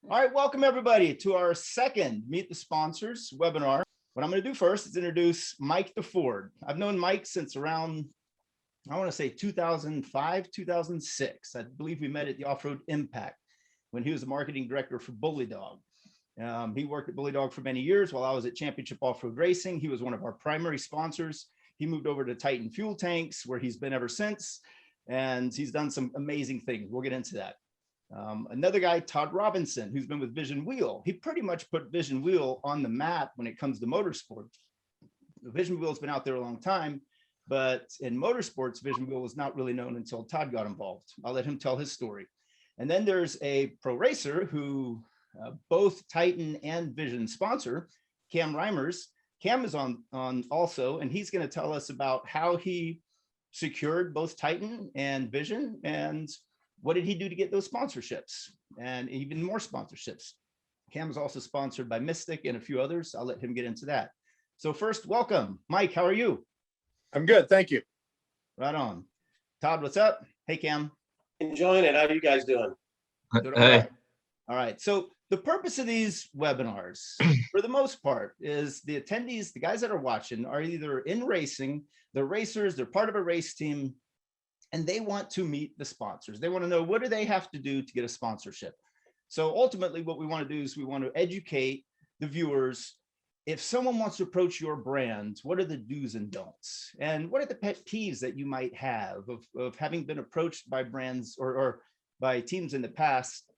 All right, welcome everybody to our second Meet the Sponsors webinar. What I'm going to do first is introduce Mike DeFord. I've known Mike since around, I want to say 2005, 2006. I believe we met at the Off-Road Impact when he was the marketing director for Bully Dog. He worked at Bully Dog for many years while I was at Championship Off-Road Racing. He was one of our primary sponsors. He moved over to Titan Fuel Tanks, where he's been ever since, and he's done some amazing things. We'll get into that. Another guy, Todd Robinson, who's been with Vision Wheel. He pretty much put Vision Wheel on the map when it comes to motorsports. Vision Wheel has been out there a long time, but in motorsports, Vision Wheel was not really known until Todd got involved. I'll let him tell his story. And then there's a pro racer who both Titan and Vision sponsor, Cam Reimers. Cam is on also, and he's going to tell us about how he secured both Titan and Vision and what did he do to get those sponsorships and even more sponsorships. Cam is also sponsored by Mystic and a few others. I'll let him get into that. So first, welcome. Mike, how are you? I'm good, thank you. Right on. Todd, what's up? Hey, Cam. Enjoying it. How are you guys doing? Doing all right. All right. So the purpose of these webinars, for the most part, is the attendees, the guys that are watching, are either in racing, they're racers, they're part of a race team, and they want to meet the sponsors. They want to know, what do they have to do to get a sponsorship? So ultimately what we want to do is we want to educate the viewers. If someone wants to approach your brand, what are the do's and don'ts? And what are the pet peeves that you might have of having been approached by brands or by teams in the past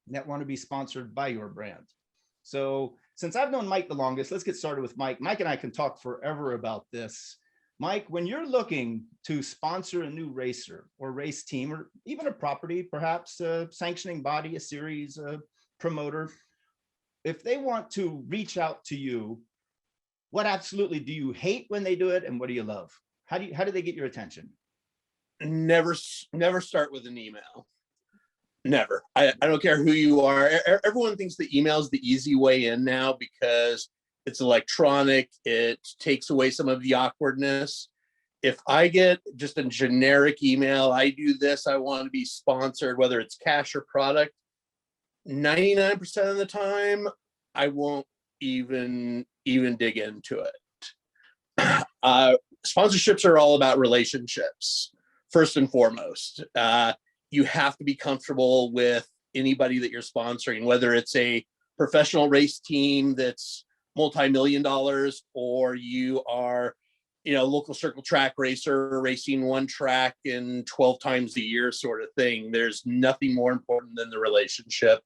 that want to be sponsored by your brand? So since I've known Mike the longest, let's get started with Mike. Mike and I can talk forever about this. Mike, when you're looking to sponsor a new racer or race team, or even a property, perhaps a sanctioning body, a series, a promoter, if they want to reach out to you, what absolutely do you hate when they do it, and what do you love? How do they get your attention? Never start with an email. Never. I don't care who you are. Everyone thinks the email is the easy way in now because it's electronic. It takes away some of the awkwardness. If I get just a generic email, I do this, I want to be sponsored, whether it's cash or product, 99% of the time, I won't even dig into it. Sponsorships are all about relationships, first and foremost. You have to be comfortable with anybody that you're sponsoring, whether it's a professional race team that's multi-million dollars, or you are, local circle track racer racing one track in 12 times a year sort of thing. There's nothing more important than the relationship,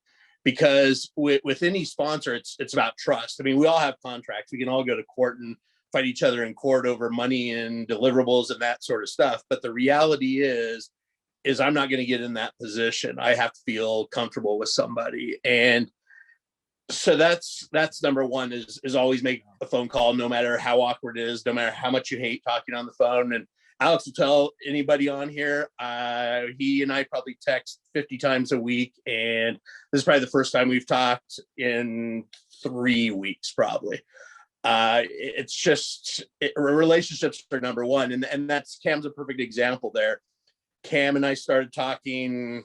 because with any sponsor, it's about trust. I mean, we all have contracts. We can all go to court and fight each other in court over money and deliverables and that sort of stuff. But the reality is I'm not going to get in that position. I have to feel comfortable with somebody. And so that's number one, is always make a phone call, no matter how awkward it is, no matter how much you hate talking on the phone. And Alex will tell anybody on here, he and I probably text 50 times a week. And this is probably the first time we've talked in 3 weeks, probably. It's just, relationships are number one. And that's, Cam's a perfect example there. Cam and I started talking,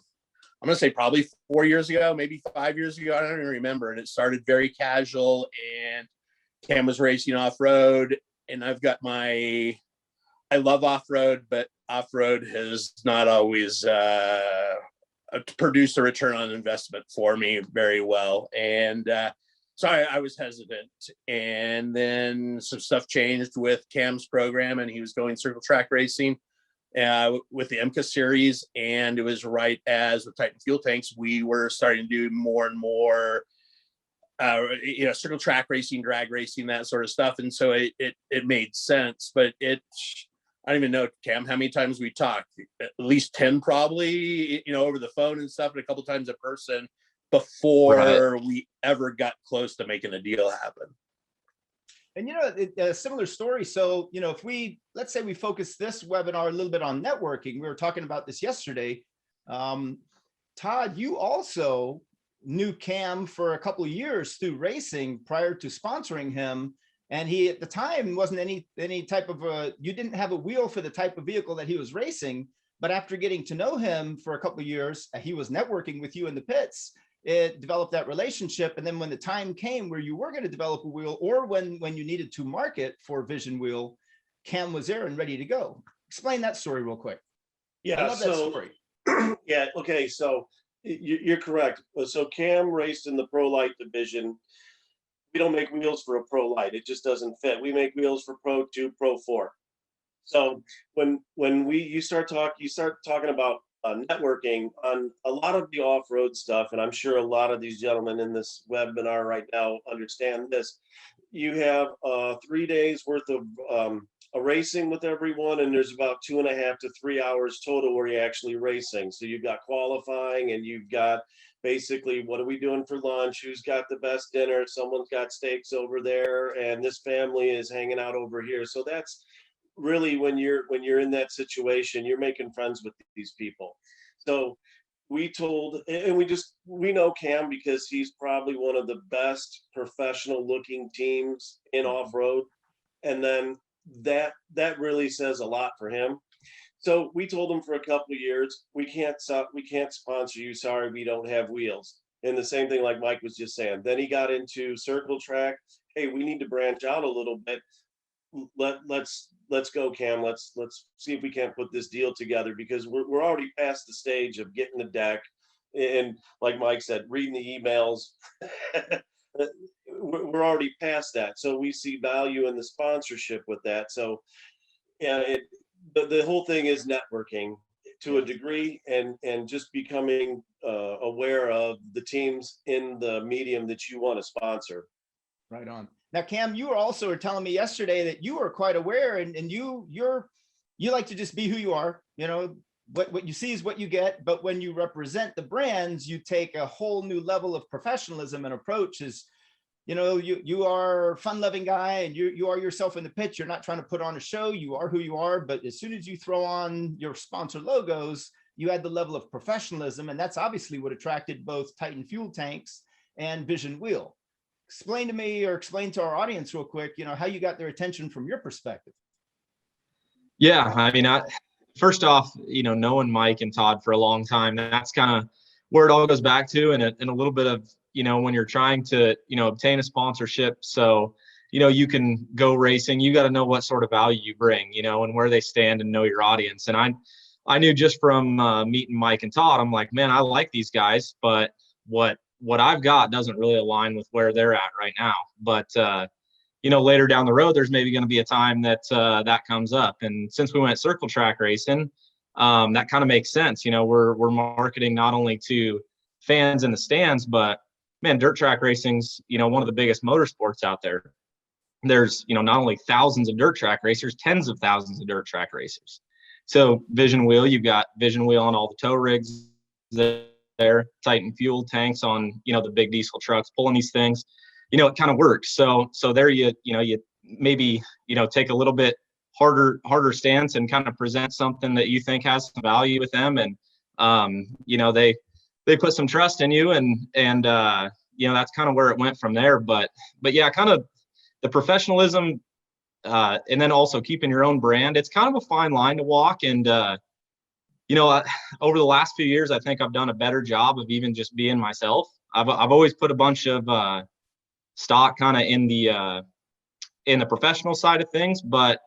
I'm going to say probably 4 years ago, maybe 5 years ago. I don't even remember. And it started very casual, and Cam was racing off-road, and I love off-road, but off-road has not always produced a return on investment for me very well. And so I was hesitant. And then some stuff changed with Cam's program, and he was going circle track racing with the IMCA series. And it was right as with Titan Fuel Tanks, we were starting to do more and more circle track racing, drag racing, that sort of stuff. And so it made sense. But I don't even know, Cam, how many times we talked. At least 10 probably, over the phone and stuff, and a couple times in person before we ever got close to making a deal happen. And a similar story. So, let's say we focus this webinar a little bit on networking. We were talking about this yesterday. Todd, you also knew Cam for a couple of years through racing prior to sponsoring him. And he, at the time, wasn't any type of you didn't have a wheel for the type of vehicle that he was racing. But after getting to know him for a couple of years, he was networking with you in the pits. it developed that relationship. And then when the time came where you were going to develop a wheel, or when you needed to market for Vision Wheel, Cam was there and ready to go. Explain that story real quick. I Yeah, love that story. yeah, okay, so you're correct. So Cam raced in the Pro Light division. We don't make wheels for a Pro Light. It just doesn't fit. We make wheels for Pro 2, Pro 4. So when you start talking about networking on a lot of the off-road stuff, and I'm sure a lot of these gentlemen in this webinar right now understand this. You have 3 days worth of a racing with everyone, and there's about 2.5 to 3 hours total where you're actually racing. So you've got qualifying, and you've got basically what are we doing for lunch, who's got the best dinner, someone's got steaks over there, and this family is hanging out over here. So that's really when you're in that situation, you're making friends with these people. So we told, and we know Cam because he's probably one of the best professional looking teams in off-road, and then that really says a lot for him. So we told him for a couple of years, we can't sponsor you, sorry, we don't have wheels. And the same thing like Mike was just saying. Then he got into Circle Track. Hey, we need to branch out a little bit. Let's go, Cam. Let's see if we can't put this deal together, because we're already past the stage of getting the deck, and like Mike said, reading the emails. We're already past that, so we see value in the sponsorship with that. So yeah, the whole thing is networking to a degree, and just becoming aware of the teams in the medium that you want to sponsor. Right on. Now, Cam, you were also telling me yesterday that you are quite aware, and you like to just be who you are. You know, what you see is what you get. But when you represent the brands, you take a whole new level of professionalism and approach. Is, you know, you are a fun-loving guy, and you are yourself in the pitch. You're not trying to put on a show. You are who you are. But as soon as you throw on your sponsor logos, you add the level of professionalism, and that's obviously what attracted both Titan Fuel Tanks and Vision Wheel. Explain to me, or explain to our audience real quick, you know, how you got their attention from your perspective. Yeah, I mean, first off, you know, knowing Mike and Todd for a long time, that's kind of where it all goes back to, and a little bit of, you know, when you're trying to, you know, obtain a sponsorship, so, you know, you can go racing, you got to know what sort of value you bring, you know, and where they stand, and know your audience. And I knew just from meeting Mike and Todd, I'm like, man, I like these guys, but what I've got doesn't really align with where they're at right now. But, you know, later down the road, there's maybe going to be a time that that comes up. And since we went circle track racing, that kind of makes sense. You know, we're marketing not only to fans in the stands, but man, dirt track racing's, you know, one of the biggest motorsports out there. There's, you know, not only thousands of dirt track racers, tens of thousands of dirt track racers. So Vision Wheel, you've got Vision Wheel on all the tow rigs there, Titan Fuel Tanks on, you know, the big diesel trucks pulling these things, you know, it kind of works. So there you maybe, you know, take a little bit harder stance and kind of present something that you think has some value with them. And, you know, they put some trust in you, and you know, that's kind of where it went from there. But yeah, kind of the professionalism, and then also keeping your own brand. It's kind of a fine line to walk. And, you know, over the last few years, I think I've done a better job of even just being myself. I've always put a bunch of stock kind of in the professional side of things, but,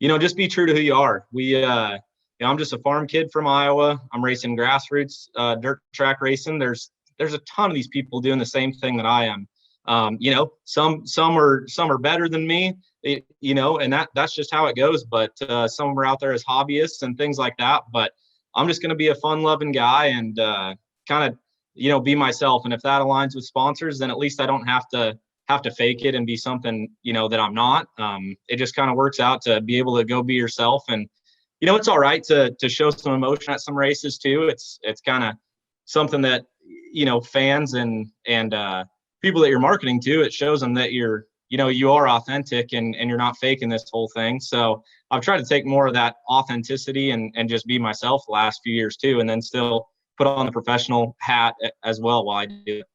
you know, just be true to who you are. You know, I'm just a farm kid from Iowa. I'm racing grassroots dirt track racing. There's a ton of these people doing the same thing that I am. You know, some are better than me, you know, and that's just how it goes. But some are out there as hobbyists and things like that. But I'm just going to be a fun-loving guy and kind of, you know, be myself. And if that aligns with sponsors, then at least I don't have to fake it and be something, you know, that I'm not. It just kind of works out to be able to go be yourself. And, you know, it's all right to show some emotion at some races too. It's kind of something that, you know, fans and people that you're marketing to, it shows them that you're, you know, you are authentic and you're not faking this whole thing. So I've tried to take more of that authenticity and just be myself the last few years too, and then still put on the professional hat as well while I do it.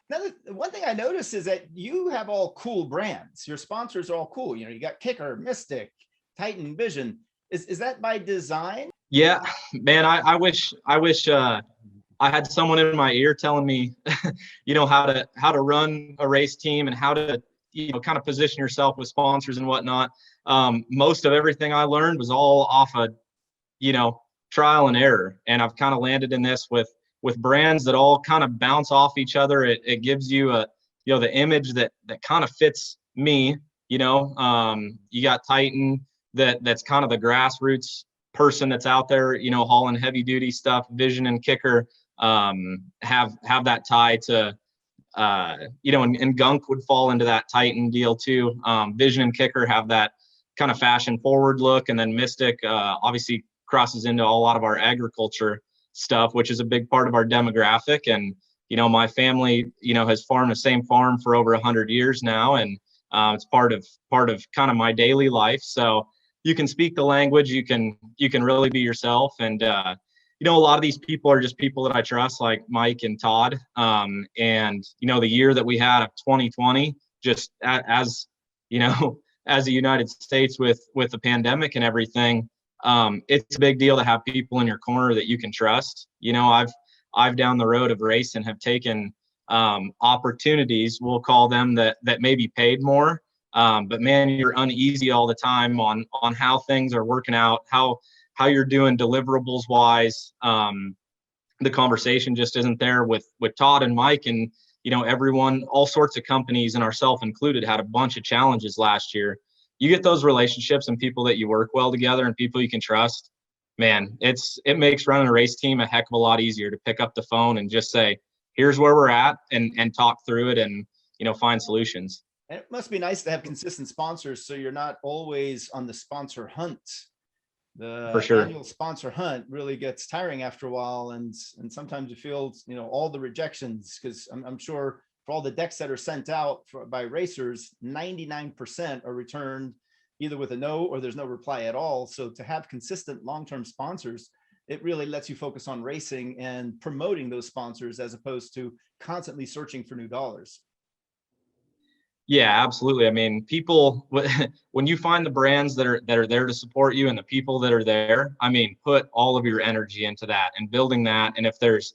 Now, one thing I noticed is that you have all cool brands. Your sponsors are all cool. You know, you got Kicker, Mystic, Titan, Vision. Is that by design? Yeah, man, I wish I had someone in my ear telling me, how to run a race team and how to, kind of position yourself with sponsors and whatnot. Most of everything I learned was all off of, trial and error. And I've kind of landed in this with brands that all kind of bounce off each other. It gives you the image that kind of fits me. You got Titan that's kind of the grassroots person that's out there, hauling heavy duty stuff. Vision and Kicker have that tie to, and Gunk would fall into that Titan deal too. Vision and Kicker have that kind of fashion forward look, and then Mystic obviously crosses into a lot of our agriculture stuff, which is a big part of our demographic. And my family has farmed the same farm for over 100 years now, and it's part of kind of my daily life. So you can speak the language, you can really be yourself. And a lot of these people are just people that I trust, like Mike and Todd. And the year that we had of 2020, just as as the United States with the pandemic and everything, it's a big deal to have people in your corner that you can trust. I've down the road of racing have taken opportunities, we'll call them, that maybe paid more. But man, you're uneasy all the time on how things are working out, how you're doing deliverables wise. The conversation just isn't there with Todd and Mike, and everyone, all sorts of companies and ourselves included, had a bunch of challenges last year. You get those relationships and people that you work well together and people you can trust, man, it makes running a race team a heck of a lot easier to pick up the phone and just say, here's where we're at, and talk through it and find solutions. And it must be nice to have consistent sponsors, so you're not always on the sponsor hunt. The For sure. annual sponsor hunt really gets tiring after a while, and sometimes you feel all the rejections, because I'm sure for all the decks that are sent out by racers, 99% are returned either with a no or there's no reply at all. So to have consistent long-term sponsors, it really lets you focus on racing and promoting those sponsors as opposed to constantly searching for new dollars. Yeah, absolutely. I mean, people, when you find the brands that are there to support you and the people that are there, I mean, put all of your energy into that and building that. And if there's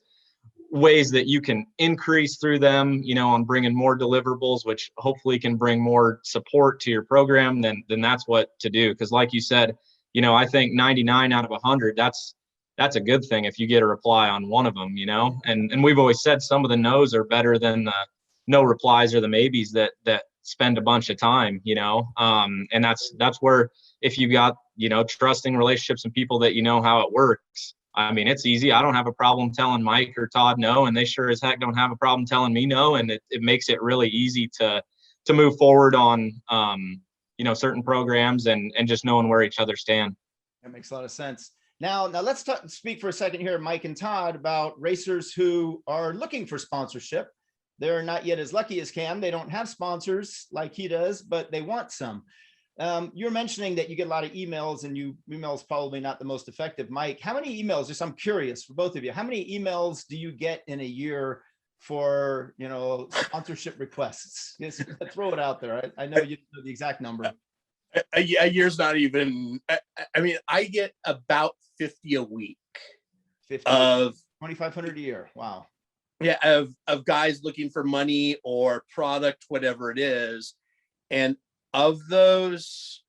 ways that you can increase through them, on bringing more deliverables, which hopefully can bring more support to your program, then that's what to do. Because like you said, I think 99 out of 100, that's a good thing if you get a reply on one of them, and we've always said some of the no's are better than the no replies or the maybes that spend a bunch of time, and that's where, if you got, trusting relationships and people that how it works, I mean, it's easy. I don't have a problem telling Mike or Todd no, and they sure as heck don't have a problem telling me no. And it makes it really easy to move forward on, certain programs and just knowing where each other stand. That makes a lot of sense. Now let's speak for a second here, Mike and Todd, about racers who are looking for sponsorship. They're not yet as lucky as Cam. They don't have sponsors like he does, but they want some. You're mentioning that you get a lot of emails, and emails probably not the most effective. Mike, how many emails, just I'm curious for both of you, how many emails do you get in a year for, sponsorship requests? Just throw it out there. I know you know the exact number. A year's not even, I mean, I get about 50 a week. 50, of 2,500 a year. Wow. Yeah, of guys looking for money or product, whatever it is. And of those,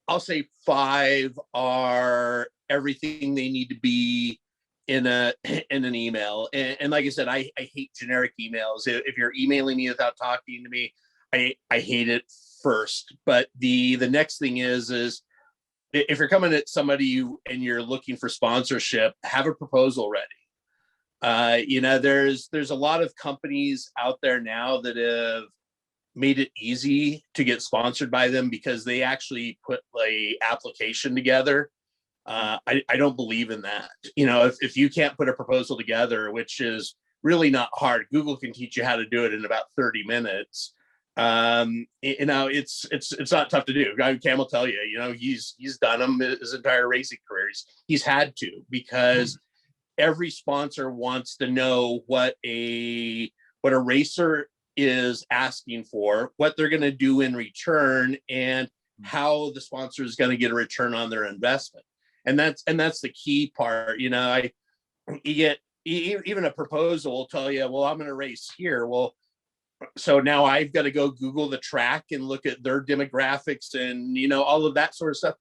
I'll say 5 are everything they need to be in an email. And like I said, I hate generic emails. If you're emailing me without talking to me, I hate it first. But the next thing is if you're coming at somebody and you're looking for sponsorship, have a proposal ready. There's a lot of companies out there now that have made it easy to get sponsored by them because they actually put a application together. I don't believe in that. If you can't put a proposal together, which is really not hard, Google can teach you how to do it in about 30 minutes. It's not tough to do. Cam will tell you, he's done them his entire racing career. He's had to, because every sponsor wants to know what a racer is asking for, what they're going to do in return, and how the sponsor is going to get a return on their investment. And that's the key part. you get even a proposal will tell you, well, I'm going to race here. Well, so now I've got to go Google the track and look at their demographics and, all of that sort of stuff.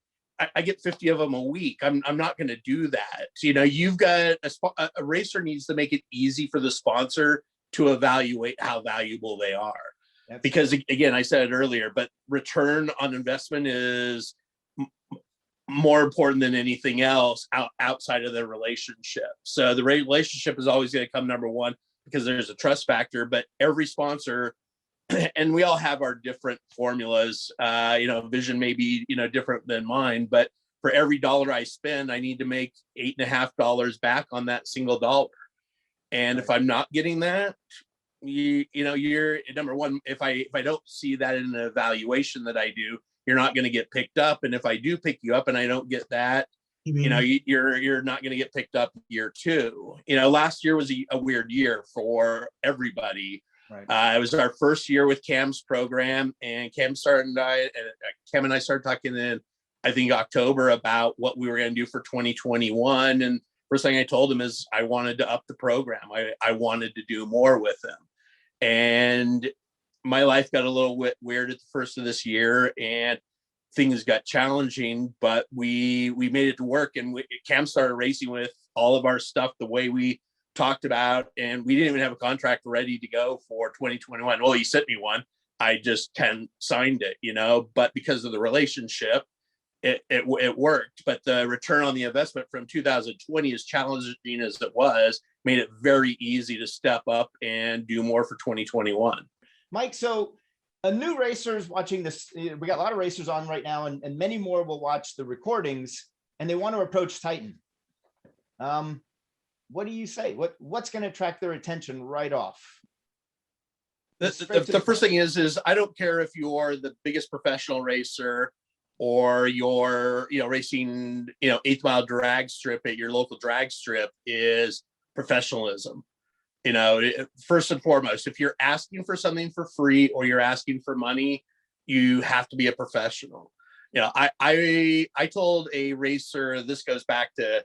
I get 50 of them a week. I'm not going to do that. You've got a racer needs to make it easy for the sponsor to evaluate how valuable they are. Because again, I said it earlier, but return on investment is more important than anything else outside of the relationship. So the relationship is always going to come number one because there's a trust factor, but every sponsor, and we all have our different formulas, vision may be, different than mine, but for every dollar I spend, I need to make $8.50 back on that single dollar. And if I'm not getting that, you're number one. If I don't see that in the evaluation that I do, you're not going to get picked up. And if I do pick you up and I don't get that, you're not going to get picked up year two. Last year was a weird year for everybody. Right. It was our first year with Cam's program, and Cam and I started talking in, I think, October about what we were going to do for 2021. And first thing I told him is I wanted to up the program. I wanted to do more with him. And my life got a little bit weird at the first of this year, and things got challenging, but we made it to work. And Cam started racing with all of our stuff the way we talked about, and we didn't even have a contract ready to go for 2021. Well, he sent me one. I just signed it, but because of the relationship, it worked. But the return on the investment from 2020, as challenging as it was, made it very easy to step up and do more for 2021. Mike, so a new racers watching this, we got a lot of racers on right now, and many more will watch the recordings, and they want to approach Titan. What do you say? What's going to attract their attention right off? The first thing is I don't care if you're the biggest professional racer or you're, racing, 8th Mile drag strip at your local drag strip, is professionalism. First and foremost, if you're asking for something for free or you're asking for money, you have to be a professional. I told a racer, this goes back to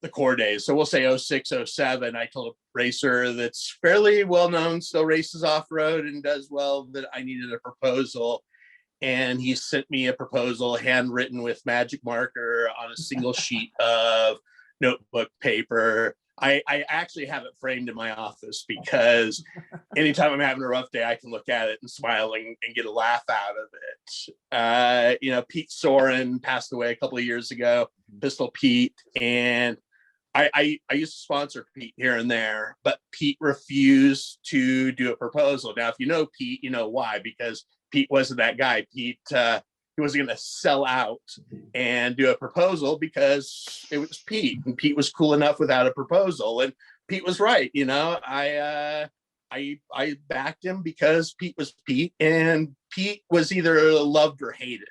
the core days, so we'll say 06, 07, I told a racer that's fairly well known, still races off-road and does well, that I needed a proposal. And he sent me a proposal handwritten with magic marker on a single sheet of notebook paper. I actually have it framed in my office because anytime I'm having a rough day, I can look at it and smile and get a laugh out of it. Pete Soren passed away a couple of years ago, Pistol Pete, and I used to sponsor Pete here and there, but Pete refused to do a proposal. Now, if you know Pete, you know why, because Pete wasn't that guy. Pete, he wasn't going to sell out and do a proposal because it was Pete, and Pete was cool enough without a proposal. And Pete was right. I backed him because Pete was Pete, and Pete was either loved or hated.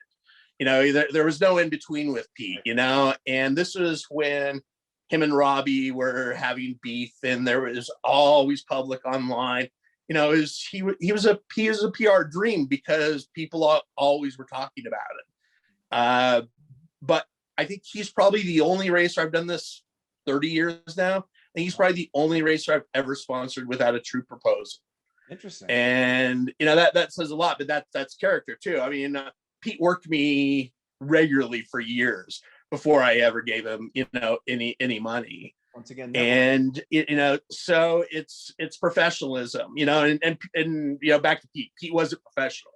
There was no in between with Pete, and this was when him and Robbie were having beef, and there was always public online. He was a PR dream because people always were talking about it. But I think he's probably the only racer, I've done this 30 years now, and he's probably the only racer I've ever sponsored without a true proposal. Interesting. And that says a lot, but that's character too. I mean, Pete worked me regularly for years before I ever gave him, any money. Once again, and so it's professionalism, and back to Pete. Pete wasn't professional.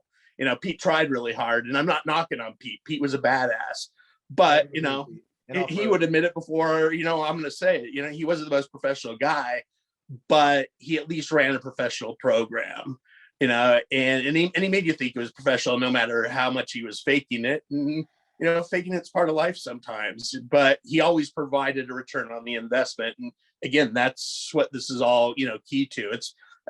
Pete tried really hard, and I'm not knocking on Pete. Pete was a badass, but he would admit it before. I'm going to say it. He wasn't the most professional guy, but he at least ran a professional program. And he made you think he was professional, no matter how much he was faking it. And faking it's part of life sometimes, but he always provided a return on the investment. And again, that's what this is all, key to.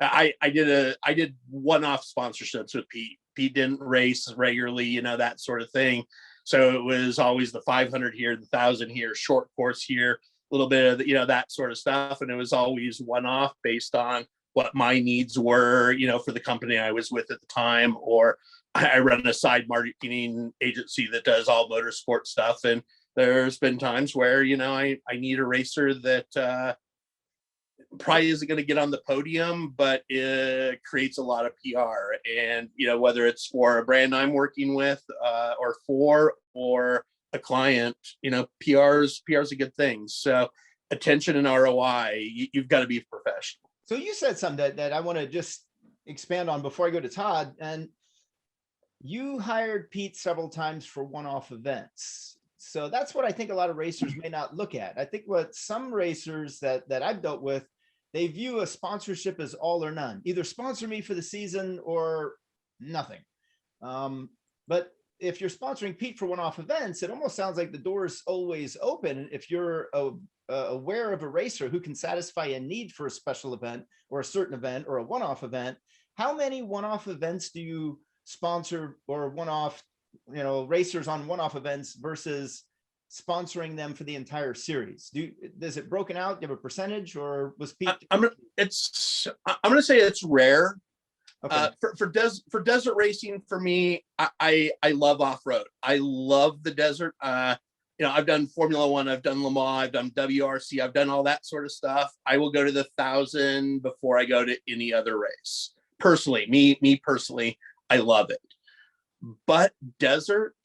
I did one-off sponsorships with Pete. Pete didn't race regularly, that sort of thing. So it was always the 500 here, the 1,000 here, short course here, a little bit of, that sort of stuff. And it was always one-off based on what my needs were, for the company I was with at the time, or I run a side marketing agency that does all motorsport stuff. And There's been times where, I need a racer that probably isn't going to get on the podium, but it creates a lot of PR. And, whether it's for a brand I'm working with or a client, PR's a good thing. So attention and ROI, you've got to be professional. So you said something that I want to just expand on before I go to Todd. And you hired Pete several times for one-off events. So that's what I think a lot of racers may not look at. I think what some racers that I've dealt with, they view a sponsorship as all or none. Either sponsor me for the season or nothing. But if you're sponsoring Pete for one-off events, it almost sounds like the door is always open. If you're aware of a racer who can satisfy a need for a special event or a certain event or a one-off event, how many one-off events do you sponsor, or one-off, racers on one-off events versus sponsoring them for the entire series? Is it broken out? Do you have a percentage, or was Pete? I'm going to say it's rare. Okay. For desert racing, for me, I love off-road. I love the desert. I've done Formula One, I've done Le Mans, I've done WRC, I've done all that sort of stuff. I will go to the 1,000 before I go to any other race. Personally, me personally, I love it. But desert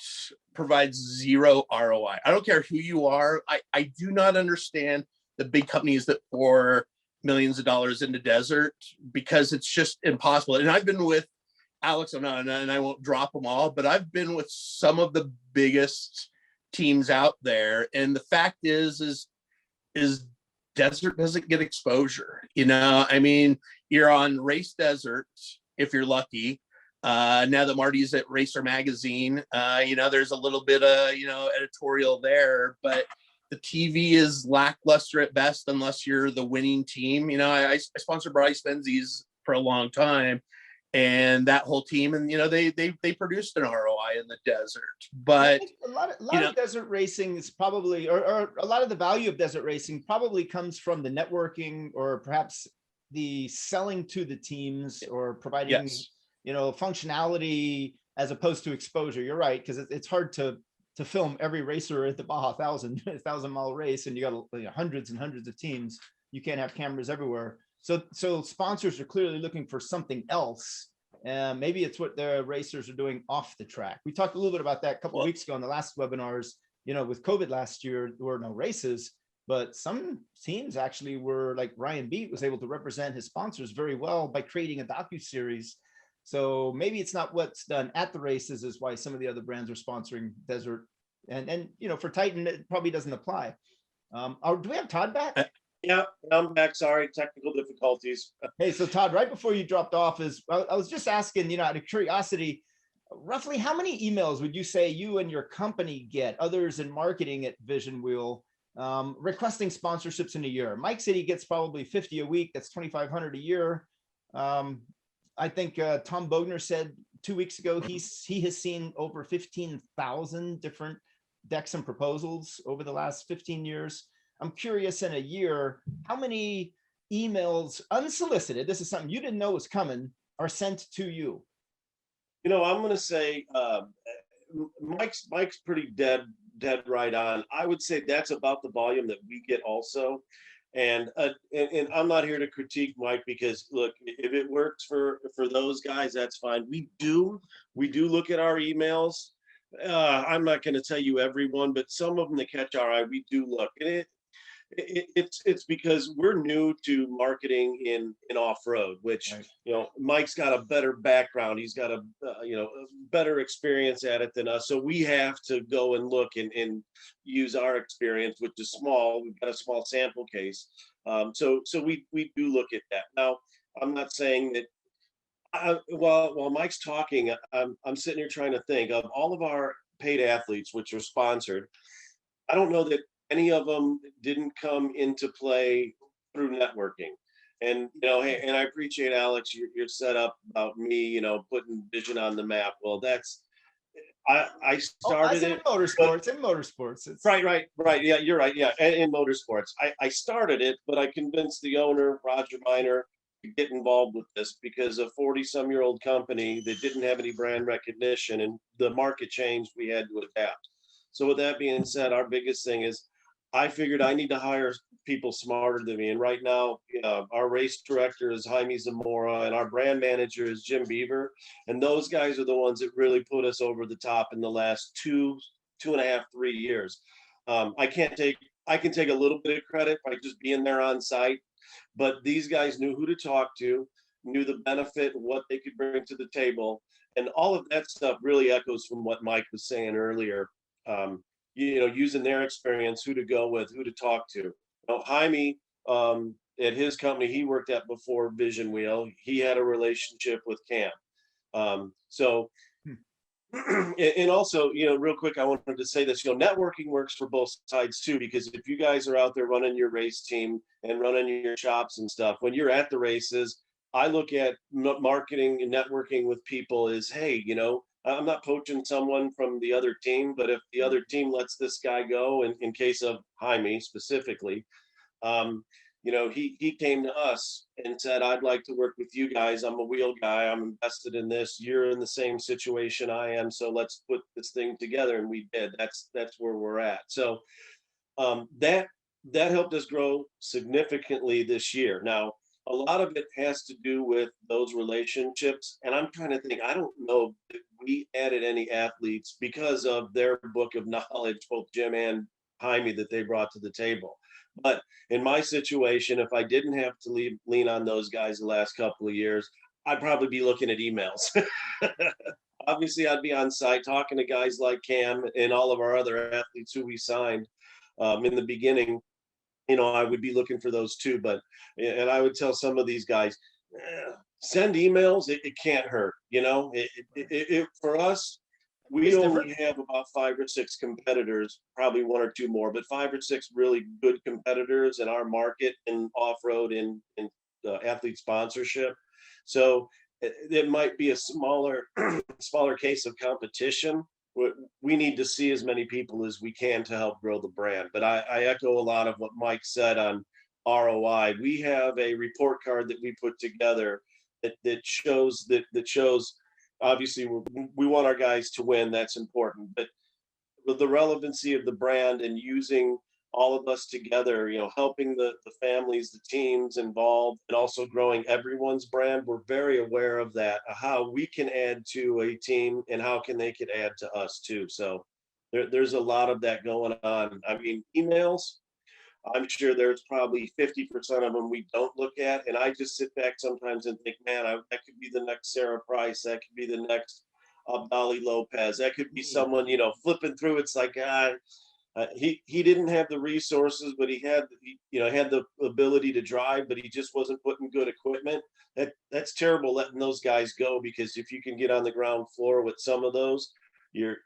provides zero ROI. I don't care who you are. I do not understand the big companies that pour millions of dollars into desert, because it's just impossible. And I've been with Alex, and I won't drop them all, but I've been with some of the biggest teams out there. And the fact is desert doesn't get exposure. You're on Race Desert if you're lucky. Now that Marty's at Racer Magazine, there's a little bit of, editorial there, but the TV is lackluster at best unless you're the winning team. I sponsored Bryce Menzies for a long time, and that whole team, and they produced an ROI in the desert. But a lot of desert racing is probably, or a lot of the value of desert racing probably comes from the networking, or perhaps the selling to the teams, or providing yes. Functionality as opposed to exposure. You're right, because it's hard to film every racer at the Baja 1,000-mile race, and you got hundreds and hundreds of teams. You can't have cameras everywhere. So sponsors are clearly looking for something else. Maybe it's what the racers are doing off the track. We talked a little bit about that a couple of weeks ago in the last webinars. With COVID last year, there were no races, but some teams actually were, like Ryan Beat was able to represent his sponsors very well by creating a docuseries. So maybe it's not what's done at the races is why some of the other brands are sponsoring desert, and for Titan it probably doesn't apply. Do we have Todd back? Yeah, I'm back. Sorry, technical difficulties. Hey, so Todd, right before you dropped off, I was just asking, out of curiosity, roughly how many emails would you say you and your company get, others in marketing at Vision Wheel, requesting sponsorships in a year? Mike said he gets probably 50 a week. That's 2,500 a year. I think Tom Bogner said 2 weeks ago he has seen over 15,000 different decks and proposals over the last 15 years. I'm curious, in a year, how many emails unsolicited, this is something you didn't know was coming, are sent to you? I'm going to say Mike's pretty dead right on. I would say that's about the volume that we get also. And I'm not here to critique Mike, because look, if it works for those guys, that's fine. We do look at our emails. I'm not going to tell you everyone, but some of them that catch our eye, we do look. And it's because we're new to marketing in off-road, which right. Mike's got a better background. He's got a better experience at it than us, so we have to go and look and use our experience, which is small. We've got a small sample case, so we do look at that. Now, I'm not saying that while Mike's talking, I'm sitting here trying to think of all of our paid athletes which are sponsored. I don't know that any of them didn't come into play through networking. And, and I appreciate, Alex, your setup about me, putting Vision on the map. Well, I started in motorsports. It's right. Yeah, you're right. Yeah. In motorsports, I started it, but I convinced the owner, Roger Miner, to get involved with this, because a 40-some-year-old company that didn't have any brand recognition, and the market changed, we had to adapt. So with that being said, our biggest thing is I figured I need to hire people smarter than me. And right now, our race director is Jaime Zamora and our brand manager is Jim Beaver. And those guys are the ones that really put us over the top in the last 2.5, 3 years. I can take a little bit of credit by just being there on site, but these guys knew who to talk to, knew the benefit, what they could bring to the table. And all of that stuff really echoes from what Mike was saying earlier. Using their experience, who to go with, who to talk to. Jaime, at his company he worked at before Vision Wheel, he had a relationship with Cam. And also, real quick, I wanted to say this, networking works for both sides too, because if you guys are out there running your race team and running your shops and stuff, when you're at the races, I look at marketing and networking with people as, hey, I'm not poaching someone from the other team, but if the other team lets this guy go, in case of Jaime specifically, he came to us and said, I'd like to work with you guys. I'm a wheel guy. I'm invested in this. You're in the same situation I am. So let's put this thing together. And we did. That's where we're at. So that helped us grow significantly this year. Now, a lot of it has to do with those relationships. And I'm trying to think, I don't know if we added any athletes because of their book of knowledge, both Jim and Jaime, that they brought to the table. But in my situation, if I didn't have to lean on those guys the last couple of years, I'd probably be looking at emails. Obviously, I'd be on site talking to guys like Cam and all of our other athletes who we signed in the beginning. I would be looking for those too. And I would tell some of these guys, send emails. It can't hurt. For us, we only have about 5 or 6 competitors, probably 1 or 2 more, but 5 or 6 really good competitors in our market in off-road and athlete sponsorship. So it might be a smaller case of competition. We need to see as many people as we can to help grow the brand. But I echo a lot of what Mike said on ROI. We have a report card that we put together that shows obviously we want our guys to win. That's important. But with the relevancy of the brand and using all of us together, helping the families, the teams involved, and also growing everyone's brand, we're very aware of that, how we can add to a team and how they could add to us too. So there's a lot of that going on. I mean, emails, I'm sure there's probably 50% of them we don't look at. And I just sit back sometimes and think, man, that could be the next Sarah Price. That could be the next Abdali Lopez. That could be someone, flipping through. It's like, he didn't have the resources, but he had the ability to drive, but he just wasn't putting good equipment. That's terrible letting those guys go, because if you can get on the ground floor with some of those, you're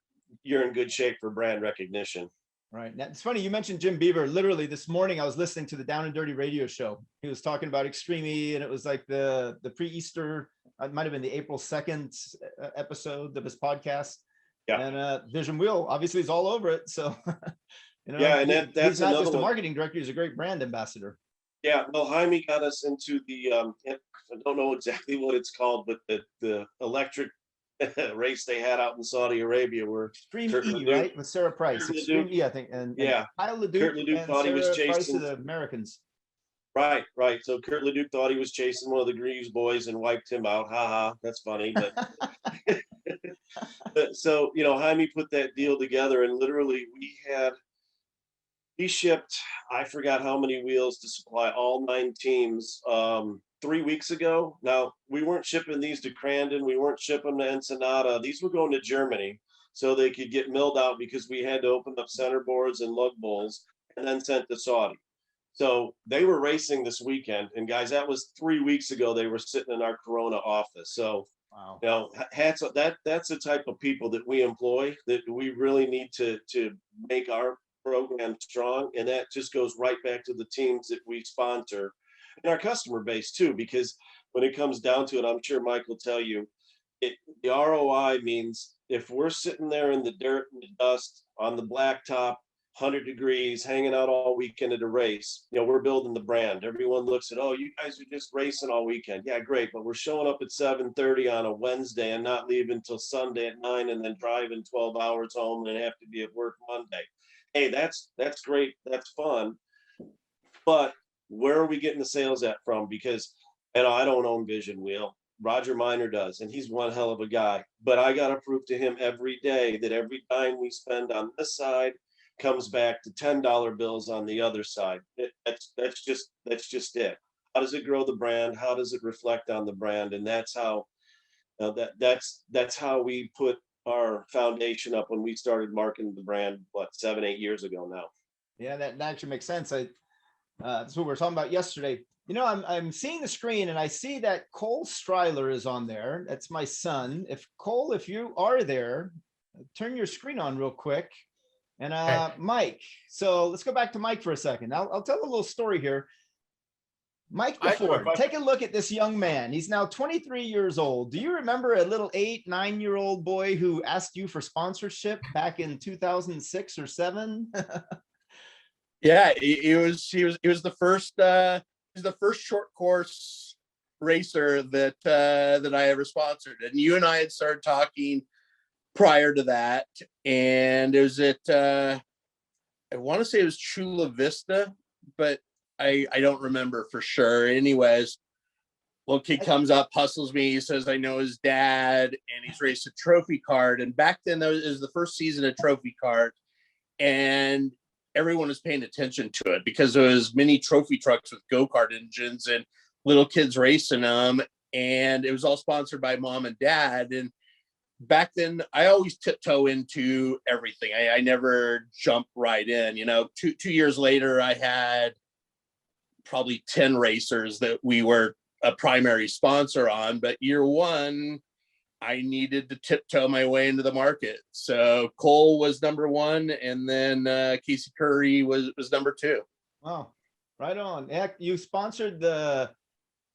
in good shape for brand recognition. Right. Now, it's funny you mentioned Jim Beaver. Literally this morning, I was listening to the Down and Dirty radio show. He was talking about Extreme E, and it was like the pre-Easter. It might have been the April 2nd episode of his podcast. Yeah. And Vision Wheel obviously is all over it. So, yeah, and that's he's not just a marketing director; he's a great brand ambassador. Yeah. Well, Jaime got us into the I don't know exactly what it's called, but the electric race they had out in Saudi Arabia where Extreme E, right, with Sarah Price. Extreme E, I think, and Kyle LeDuc, Kurt LeDuc thought he was chasing the Americans. Right. So Kurt LeDuc thought he was chasing one of the Greaves boys and wiped him out. That's funny. But so Jaime put that deal together, and literally he shipped, I forgot how many wheels to supply all 9 teams 3 weeks ago. Now, we weren't shipping these to Crandon. We weren't shipping to Ensenada. These were going to Germany so they could get milled out, because we had to open up center boards and lug bowls and then sent to Saudi. So they were racing this weekend. And guys, that was 3 weeks ago. They were sitting in our Corona office. So, wow. That's the type of people that we employ, that we really need to make our program strong. And that just goes right back to the teams that we sponsor and our customer base too, because when it comes down to it, I'm sure Mike will tell you, the ROI means if we're sitting there in the dirt and the dust on the blacktop 100 degrees, hanging out all weekend at a race. You know, we're building the brand. Everyone looks at, oh, you guys are just racing all weekend. Yeah, great. But we're showing up at 7:30 on a Wednesday and not leaving until Sunday at 9 and then driving 12 hours home and have to be at work Monday. Hey, that's great. That's fun. But where are we getting the sales at from? Because, and I don't own Vision Wheel. Roger Miner does, and he's one hell of a guy. But I got to prove to him every day that every dime we spend on this side comes back to $10 bills on the other side. That's just it. How does it grow the brand? How does it reflect on the brand? And that's how that's how we put our foundation up when we started marketing the brand, what, 7-8 years ago now. Yeah, that actually makes sense. That's what we were talking about yesterday. You know, I'm seeing the screen and I see that Cole Stryler is on there. That's my son. If Cole, if you are there, turn your screen on real quick. And Mike, so let's go back to Mike for a second. I'll tell a little story here. Mike DeFord, take a look at this young man. He's now 23 years old. Do you remember a little 8-9-year-old boy who asked you for sponsorship back in 2006 or 7? Yeah, he was the first short course racer that I ever sponsored. And you and I had started talking prior to that, and it was at I want to say it was Chula Vista, but I don't remember for sure. Anyways, little kid comes up, hustles me. He says, I know his dad, and he's raced a trophy card. And back then, that was the first season of trophy card, and everyone was paying attention to it because there was many trophy trucks with go-kart engines and little kids racing them. And it was all sponsored by mom and dad. And back then, I always tiptoe into everything. I never jump right in. You know, two years later, I had probably 10 racers that we were a primary sponsor on. But year one, I needed to tiptoe my way into the market. So Cole was number one, and then Casey Curry was number 2. Wow, right on. Heck, you sponsored the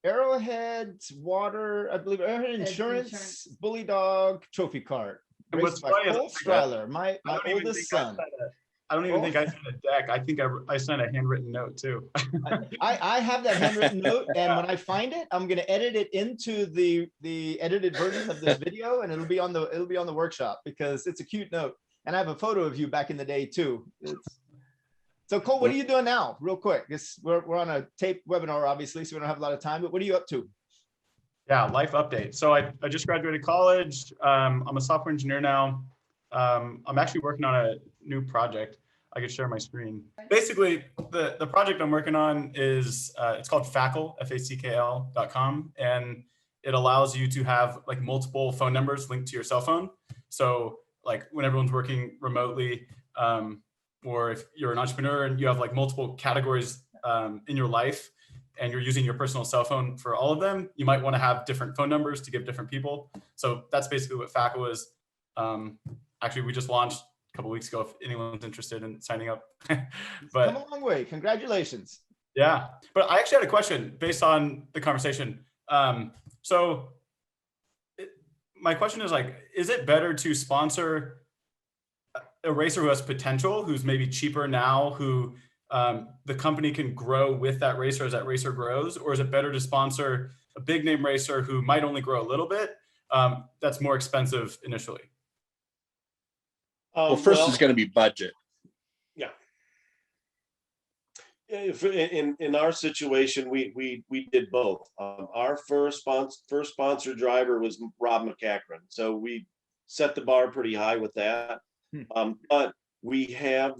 Arrowhead Water, I believe, Arrowhead Insurance Bully Dog Trophy Cart. And what's Raced by funny is Cole Stryler, my oldest son. I don't even think I sent a deck. I think I sent a handwritten note too. I have that handwritten note, and when I find it, I'm going to edit it into the edited version of this video, and it'll be on the workshop because it's a cute note, and I have a photo of you back in the day too. So Cole, what are you doing now? Real quick, we're on a tape webinar, obviously, so we don't have a lot of time. But what are you up to? Yeah, life update. So I just graduated college. I'm a software engineer now. I'm actually working on a new project. I could share my screen. Basically, the project I'm working on is it's called Fackl, FACKL.com, and it allows you to have like multiple phone numbers linked to your cell phone. So like when everyone's working remotely, or if you're an entrepreneur and you have like multiple categories in your life, and you're using your personal cell phone for all of them, you might want to have different phone numbers to give different people. So that's basically what Fackl is. Actually, we just launched a couple of weeks ago if anyone's interested in signing up. But come a long way. Congratulations. Yeah, but I actually had a question based on the conversation. My question is like, is it better to sponsor a racer who has potential, who's maybe cheaper now, who the company can grow with that racer as that racer grows? Or is it better to sponsor a big name racer who might only grow a little bit, that's more expensive initially? Well, first is going to be budget. Yeah. In our situation, we did both. Our first sponsor driver was Rob McCachran, so we set the bar pretty high with that. But we have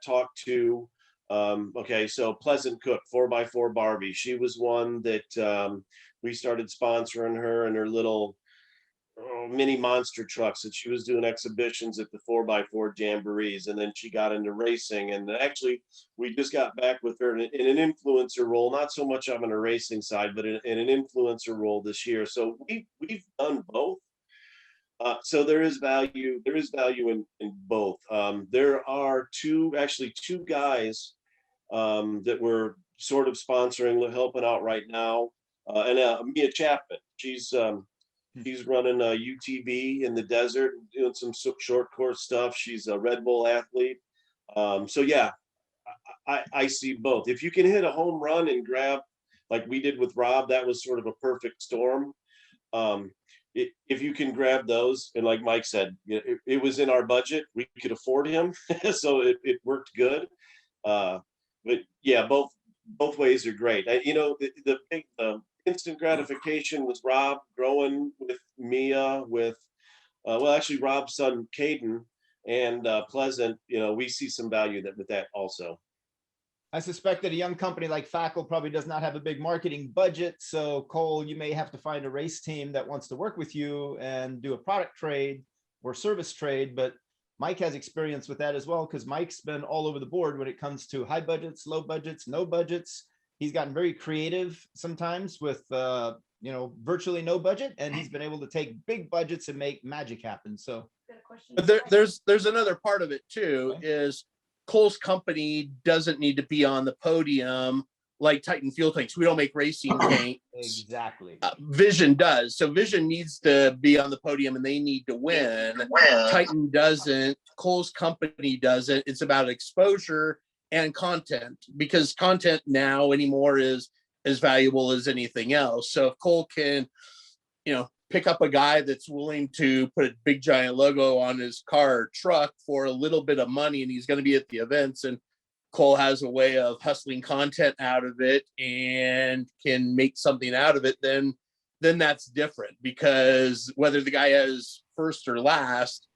talked to. Okay, so Pleasant Cook, 4x4 Barbie. She was one that we started sponsoring her and her little mini monster trucks that she was doing exhibitions at the 4x4 jamborees, and then she got into racing. And actually, we just got back with her in an influencer role, not so much on a racing side, but in an influencer role this year. So we've done both. So there is value. There is value in both. There are two guys that we're sort of sponsoring, helping out right now. And Mia Chapman, she's running a UTV in the desert, doing some short course stuff. She's a Red Bull athlete. So yeah, I see both. If you can hit a home run and grab, like we did with Rob, that was sort of a perfect storm. If you can grab those, and like Mike said, it was in our budget, we could afford him, so it worked good. But yeah, both ways are great. The big instant gratification with Rob growing with Mia, with well, actually Rob's son Caden and Pleasant. We see some value with that also. I suspect that a young company like Fackel probably does not have a big marketing budget. So Cole, you may have to find a race team that wants to work with you and do a product trade or service trade. But Mike has experience with that as well, because Mike's been all over the board when it comes to high budgets, low budgets, no budgets. He's gotten very creative sometimes with, virtually no budget, and he's been able to take big budgets and make magic happen. So, But there's another part of it too, is Cole's company doesn't need to be on the podium like Titan Fuel Tanks. We don't make racing tanks. exactly. Vision does. So Vision needs to be on the podium and they need to win. Titan doesn't. Cole's company doesn't. It's about exposure and content, because content now anymore is as valuable as anything else. So if Cole can, pick up a guy that's willing to put a big giant logo on his car or truck for a little bit of money, and he's going to be at the events, and Cole has a way of hustling content out of it and can make something out of it, then that's different, because whether the guy has first or last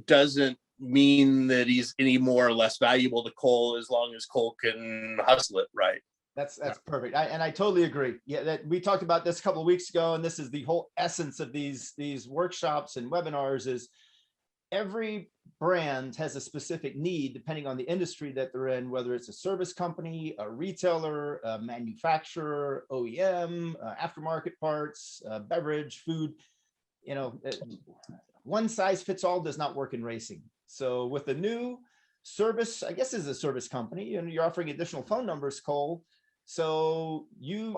doesn't mean that he's any more or less valuable to Cole, as long as Cole can hustle it right. That's perfect. I totally agree. Yeah, that we talked about this a couple of weeks ago, and this is the whole essence of these workshops and webinars. Is every brand has a specific need depending on the industry that they're in, whether it's a service company, a retailer, a manufacturer, OEM, aftermarket parts, beverage, food. One size fits all does not work in racing. So with the new service, I guess is a service company, and you're offering additional phone numbers, Cole. So you're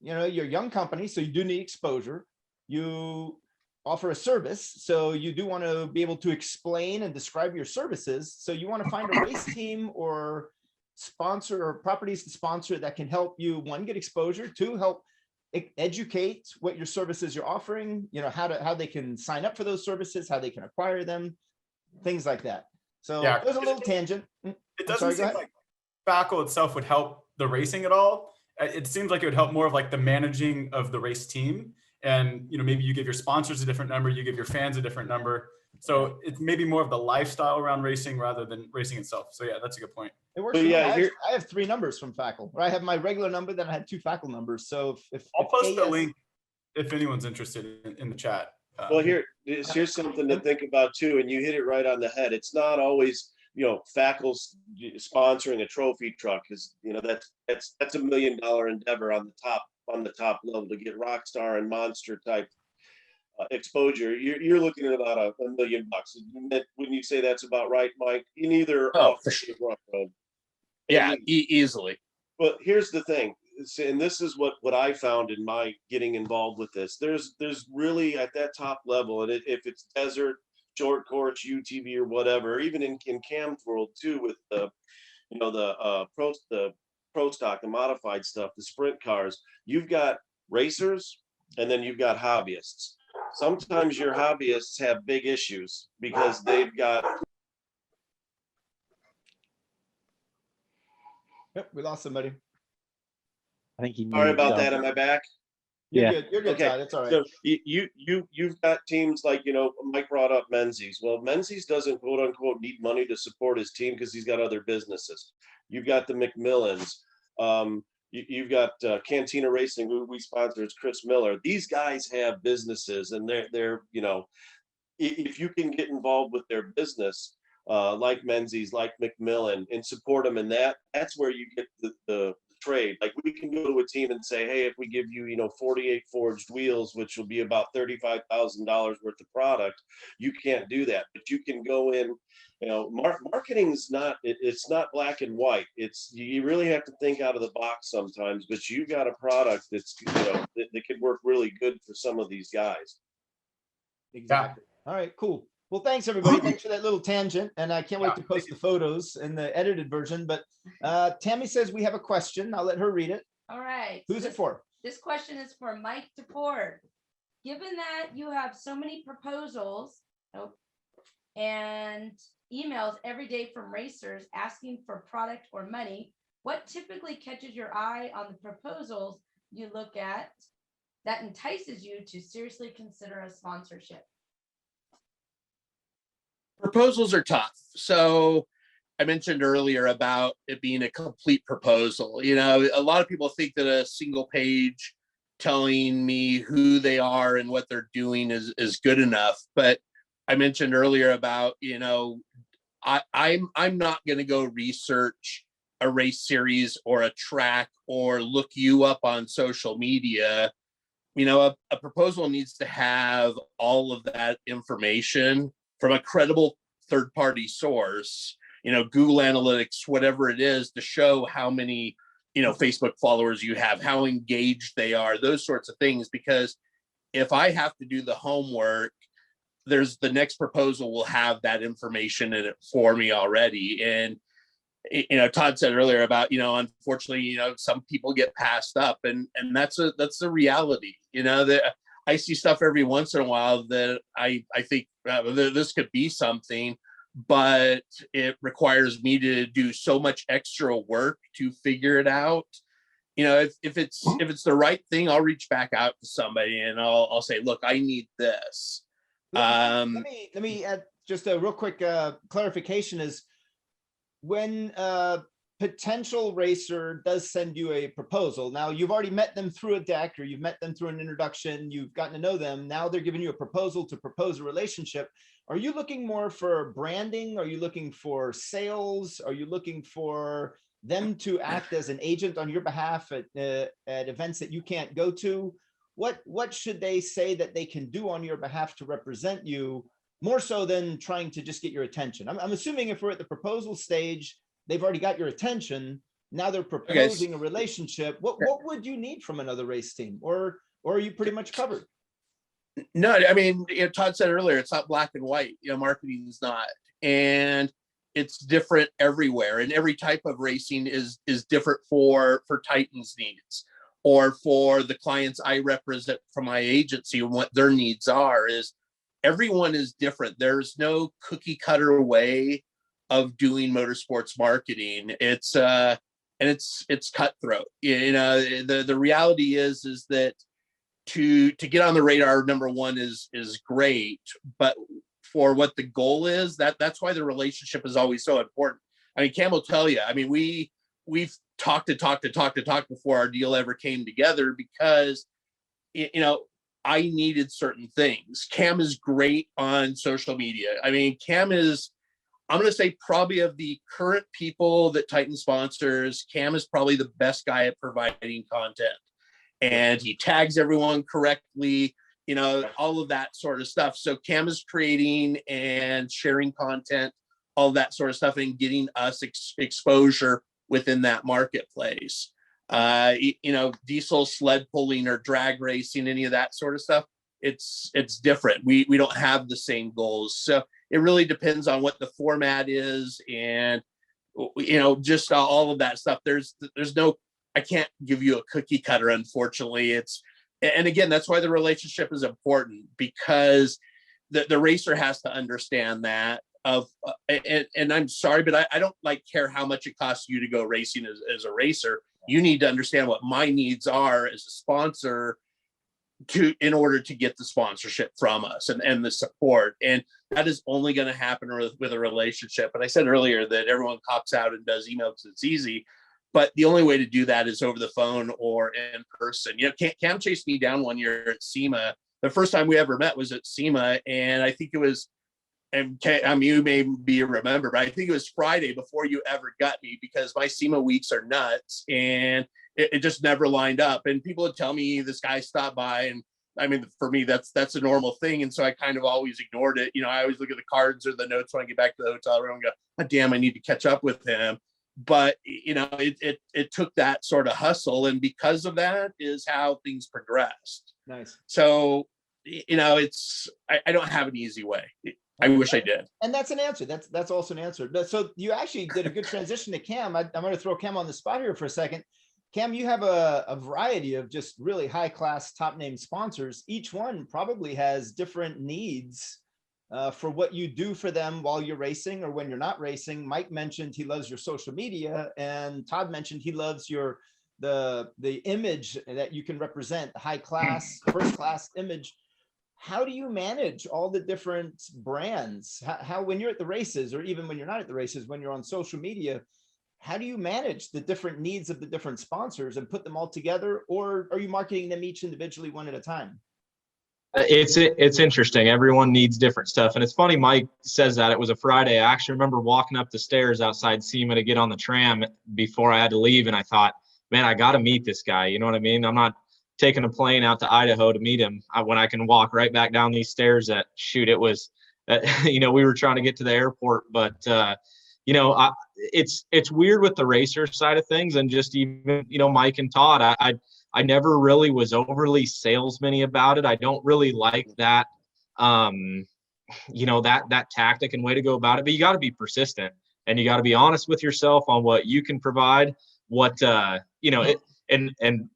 a young company, so you do need exposure. You offer a service, so you do want to be able to explain and describe your services. So you want to find a race team or sponsor or properties to sponsor that can help you, one, get exposure, two, help educate what your services you're offering, how they can sign up for those services, how they can acquire them, things like that. So Yeah, there's a little tangent. It doesn't seem like Fackel itself would help the racing at all. It seems like it would help more of like the managing of the race team. And, maybe you give your sponsors a different number, you give your fans a different number. So it's maybe more of the lifestyle around racing rather than racing itself. So yeah, that's a good point. It works. I have 3 numbers from Fackel. I have my regular number, then I had 2 Fackel numbers. So if I'll post the link if anyone's interested in the chat. Well, here's something to think about too, and you hit it right on the head. It's not always, Fackel's sponsoring a trophy truck, because that's $1 million endeavor on the top level to get Rockstar and Monster type exposure. You're looking at about $1 million. Wouldn't you say that's about right, Mike? In either for sure. Road. Yeah, easily. But here's the thing, and this is what I found in my getting involved with this. There's really at that top level, and if it's desert, short course, UTV or whatever, even in Cam's world too, with the pro stock, the modified stuff, the sprint cars, you've got racers and then you've got hobbyists. Sometimes your hobbyists have big issues because they've got. Yep, we lost somebody. I think he. Sorry about that. Am I back? You're good. You're good. Okay. Todd. It's all right. So you've got teams like, Mike brought up Menzies. Well, Menzies doesn't quote unquote need money to support his team because he's got other businesses. You've got the McMillans. You've got Cantina Racing, who we sponsor, is Chris Miller. These guys have businesses, and they're if you can get involved with their business, like Menzies, like McMillan, and support them in that's where you get the trade. Like, we can go to a team and say, hey, if we give you 48 forged wheels, which will be about $35,000 worth of product, you can't do that. But you can go in. Marketing's it's not black and white. You really have to think out of the box sometimes, but you got a product that's that could work really good for some of these guys. Exactly. All right, cool. Well, thanks, everybody. Thanks for that little tangent. And I can't wait Yeah, to post the photos in the edited version. But Tammy says we have a question. I'll let her read it. All right. Who's it for? This question is for Mike DePort. Given that you have so many proposals and emails every day from racers asking for product or money, what typically catches your eye on the proposals you look at that entices you to seriously consider a sponsorship? Proposals are tough. So I mentioned earlier about it being a complete proposal. You know, a lot of people think that a single page telling me who they are and what they're doing is good enough. But I mentioned earlier about, you know, I'm not going to go research a race series or a track or look you up on social media. You know, a proposal needs to have all of that information from a credible third-party source, you know, Google Analytics, whatever it is, to show how many, you know, Facebook followers you have, how engaged they are, those sorts of things. Because if I have to do the homework, there's the next proposal will have that information in it for me already. And, you know, Todd said earlier about, you know, unfortunately, you know, some people get passed up, and that's the reality. You know, that I see stuff every once in a while that I think this could be something, but it requires me to do so much extra work to figure it out. You know, if it's the right thing, I'll reach back out to somebody and I'll say, look, I need this. Let me add just a real quick clarification is when a potential racer does send you a proposal. Now you've already met them through a deck, or you've met them through an introduction, you've gotten to know them. Now they're giving you a proposal to propose a relationship. Are you looking more for branding? Are you looking for sales? Are you looking for them to act as an agent on your behalf at events that you can't go to? What should they say that they can do on your behalf to represent you, more so than trying to just get your attention? I'm assuming if we're at the proposal stage, they've already got your attention. Now they're proposing a relationship. What would you need from another race team, or are you pretty much covered? No, I mean, you know, Todd said earlier, it's not black and white. You know, marketing is not, and it's different everywhere. And every type of racing is different for Titan's needs, or for the clients I represent from my agency, and what their needs are. Is everyone is different. There's no cookie cutter way of doing motorsports marketing. It's cutthroat. You know, the reality is that to get on the radar, number one is great, but for what the goal is, that's why the relationship is always so important. I mean, Cam will tell you, I mean, we've talked before our deal ever came together, because, you know, I needed certain things. Cam is great on social media. I mean, Cam is, I'm going to say, probably of the current people that Titan sponsors, Cam is probably the best guy at providing content. And he tags everyone correctly, you know, all of that sort of stuff. So Cam is creating and sharing content, all that sort of stuff, and getting us exposure within that marketplace. You know, diesel sled pulling or drag racing, any of that sort of stuff, it's different. We don't have the same goals. So it really depends on what the format is, and, you know, just all of that stuff. There's no, I can't give you a cookie cutter, unfortunately. And again, that's why the relationship is important, because the racer has to understand that and I'm sorry, but I don't care how much it costs you to go racing as a racer. You need to understand what my needs are as a sponsor in order to get the sponsorship from us and the support. And that is only going to happen with a relationship. And I said earlier that everyone cops out and does email because it's easy, but the only way to do that is over the phone or in person. You know, Cam chased me down one year at SEMA. The first time we ever met was at SEMA, and I think it was, and you may remember, but I think it was Friday before you ever got me, because my SEMA weeks are nuts, and it just never lined up. And people would tell me this guy stopped by, and I mean, for me, that's a normal thing. And so I kind of always ignored it. You know, I always look at the cards or the notes when I get back to the hotel room and go, oh, damn, I need to catch up with him. But, you know, it took that sort of hustle. And because of that is how things progressed. Nice. So, you know, I don't have an easy way. I wish I did. And that's an answer. That's also an answer. So you actually did a good transition to Cam. I'm going to throw Cam on the spot here for a second. Cam, you have a variety of just really high class, top name sponsors. Each one probably has different needs for what you do for them while you're racing or when you're not racing. Mike mentioned he loves your social media, and Todd mentioned he loves your the image that you can represent, the high class, first class image. How do you manage all the different brands? How when you're at the races, or even when you're not at the races, when you're on social media, how do you manage the different needs of the different sponsors and put them all together, or are you marketing them each individually one at a time? It's interesting. Everyone needs different stuff. And it's funny, Mike says that it was a Friday. I actually remember walking up the stairs outside SEMA to get on the tram before I had to leave. And I thought, man, I got to meet this guy. You know what I mean? I'm not taking a plane out to Idaho to meet him when I can walk right back down these stairs that shoot. It was, we were trying to get to the airport, but it's weird with the racer side of things. And just even, Mike and Todd, I never really was overly salesman-y about it. I don't really like that, that tactic and way to go about it. But you got to be persistent, and you got to be honest with yourself on what you can provide. And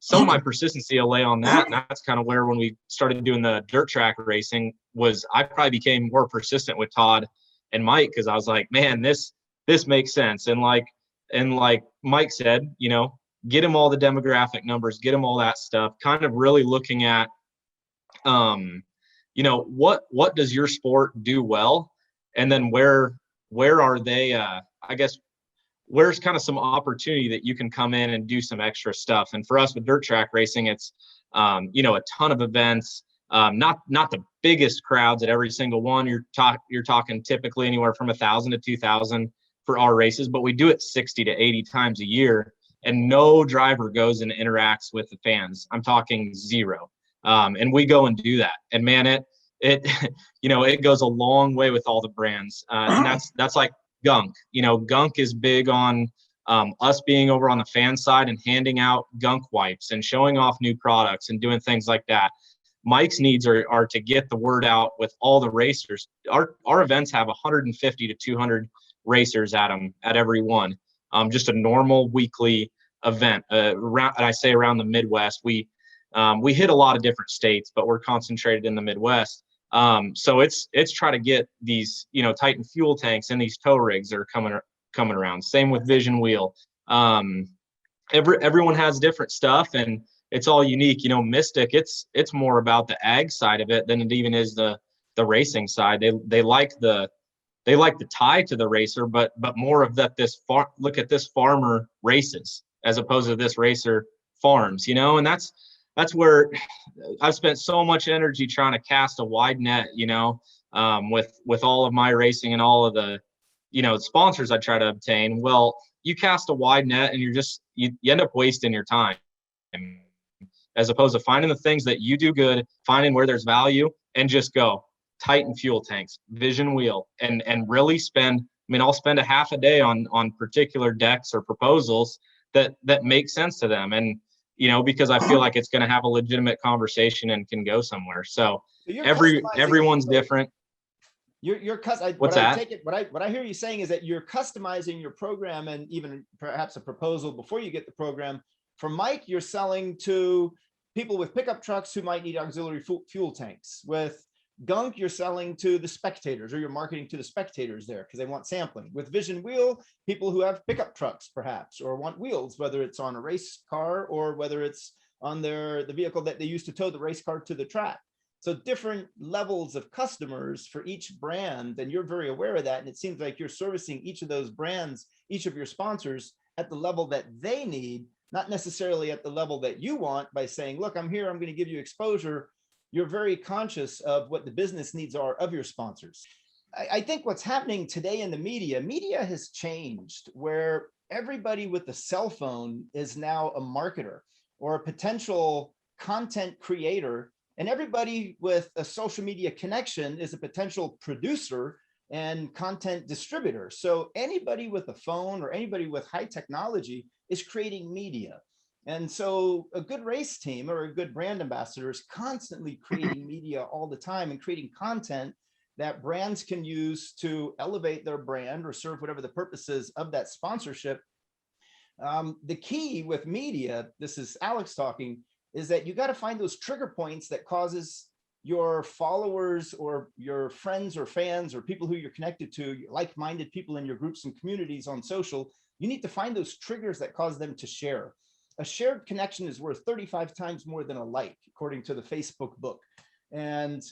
some of my persistency will lay on that. And that's kind of where, when we started doing the dirt track racing, was I probably became more persistent with Todd and Mike, because I was like, man, this makes sense. And like Mike said, get him all the demographic numbers, get him all that stuff, kind of really looking at, what does your sport do well? And then where are they, where's kind of some opportunity that you can come in and do some extra stuff. And for us with dirt track racing, it's, a ton of events, not the biggest crowds at every single one. You're talking typically anywhere from 1,000 to 2,000 for our races, but we do it 60 to 80 times a year. And no driver goes and interacts with the fans. I'm talking zero. And we go and do that. And man, it goes a long way with all the brands. And that's like Gunk. Gunk is big on us being over on the fan side and handing out Gunk wipes and showing off new products and doing things like that. Mike's needs are to get the word out with all the racers. Our events have 150 to 200 racers at them at every one. Just a normal weekly event around the Midwest. We hit a lot of different states, but we're concentrated in the Midwest. So it's try to get these, Titan fuel tanks and these tow rigs that are coming around. Same with Vision Wheel. Everyone has different stuff, and it's all unique. Mystic, it's more about the ag side of it than it even is the racing side. They like the tie to the racer, but more of that look at this farmer races as opposed to this racer farms, and that's where I've spent so much energy trying to cast a wide net, with all of my racing and all of the, sponsors I try to obtain. Well, you cast a wide net and you end up wasting your time, as opposed to finding the things that you do good, finding where there's value, and just go. Titan fuel tanks, Vision Wheel, and really I'll spend a half a day on particular decks or proposals that make sense to them. And, because I feel like it's going to have a legitimate conversation and can go somewhere. So everyone's different. What I hear you saying is that you're customizing your program, and even perhaps a proposal before you get the program. For Mike, you're selling to people with pickup trucks who might need auxiliary fuel tanks. With Gunk, you're selling to the spectators, or you're marketing to the spectators there because they want sampling. With Vision Wheel, people who have pickup trucks perhaps, or want wheels, whether it's on a race car or whether it's on the vehicle that they use to tow the race car to the track. So different levels of customers for each brand, and you're very aware of that. And it seems like you're servicing each of those brands, each of your sponsors, at the level that they need, not necessarily at the level that you want, by saying, look, I'm here, I'm going to give you exposure. You're very conscious of what the business needs are of your sponsors. I think what's happening today in the media has changed, where everybody with a cell phone is now a marketer or a potential content creator, and everybody with a social media connection is a potential producer and content distributor. So anybody with a phone or anybody with high technology is creating media. And so a good race team or a good brand ambassador is constantly creating media all the time and creating content that brands can use to elevate their brand or serve whatever the purpose is of that sponsorship. The key with media, this is Alex talking, is that you got to find those trigger points that causes your followers or your friends or fans or people who you're connected to, like-minded people in your groups and communities on social. You need to find those triggers that cause them to share. A shared connection is worth 35 times more than a like, according to the Facebook book. And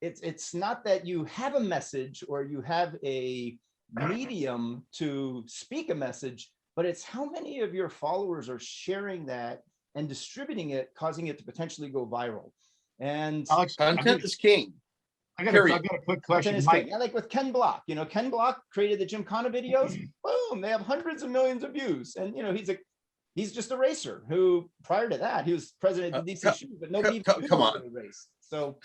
it's not that you have a message or you have a medium to speak a message, but it's how many of your followers are sharing that and distributing it, causing it to potentially go viral. And Alex, Content is king. I got period. a quick content question, is Mike. king. Yeah, like with Ken Block, Ken Block created the Gymkhana videos. Boom, they have hundreds of millions of views. And he's just a racer who, prior to that, he was president of the DC Shoe, but nobody even come knew on. he really raced. So